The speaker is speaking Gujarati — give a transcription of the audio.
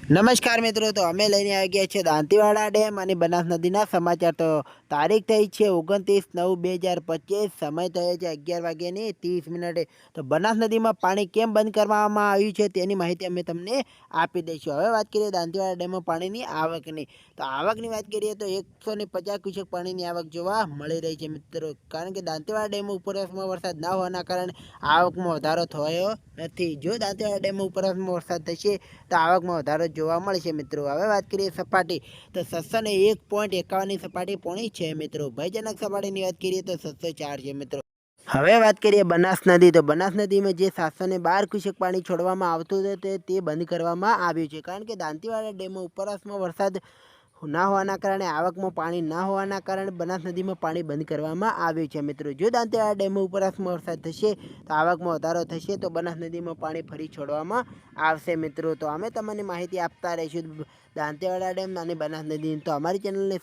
નમસ્કાર મિત્રો, તો અમે લઈને આવી ગયા છીએ દાંતીવાડા ડેમ અને બનાસ નદીના સમાચાર। તો તારીખ થઈ છે 29/9/2025, સમય થયો છે 11:30। તો બનાસ નદીમાં પાણી કેમ બંધ કરવામાં આવ્યું છે તેની માહિતી અમે તમને આપી દઈશું। હવે વાત કરીએ દાંતીવાડા ડેમમાં પાણીની આવકની। તો આવકની વાત કરીએ તો 150 ક્યુસેક પાણીની આવક જોવા મળી રહી છે મિત્રો, કારણ કે દાંતીવાડા ડેમ ઉપરવાસમાં વરસાદ ના હોવાના કારણે આવકમાં વધારો થયો નથી। જો દાંતીવાડા ડેમ ઉપરવાસમાં વરસાદ થશે તો આવકમાં વધારો જોવા મળશે મિત્રો। હવે વાત કરીએ સપાટી, તો 601.51 સપાટી પોણી છે મિત્રો। ભયજનક સપાટીની વાત કરીએ તો 604 છે મિત્રો। હવે વાત કરીએ બનાસ નદી, તો બનાસ નદીમાં જે 712 ક્યુસેક પાણી છોડવામાં આવતું હતું તે બંધ કરવામાં આવ્યું છે, કારણ કે દાંતીવાડા ડેમમાં ઉપરવાસમાં વરસાદ ના હોવાના કારણે આવકમાં પાણી ના હોવાના કારણે બનાસ નદીમાં પાણી બંધ કરવામાં આવ્યું છે મિત્રો। જો દાંતીવાડા ડેમમાં ઉપરવાસમાં વરસાદ થશે તો આવકમાં વધારો થશે, તો બનાસ નદીમાં પાણી ફરી છોડવામાં આવશે મિત્રો। તો અમે તમને માહિતી આપતા રહીશું દાંતીવાડા ડેમ અને બનાસ નદીની। તો અમારી ચેનલને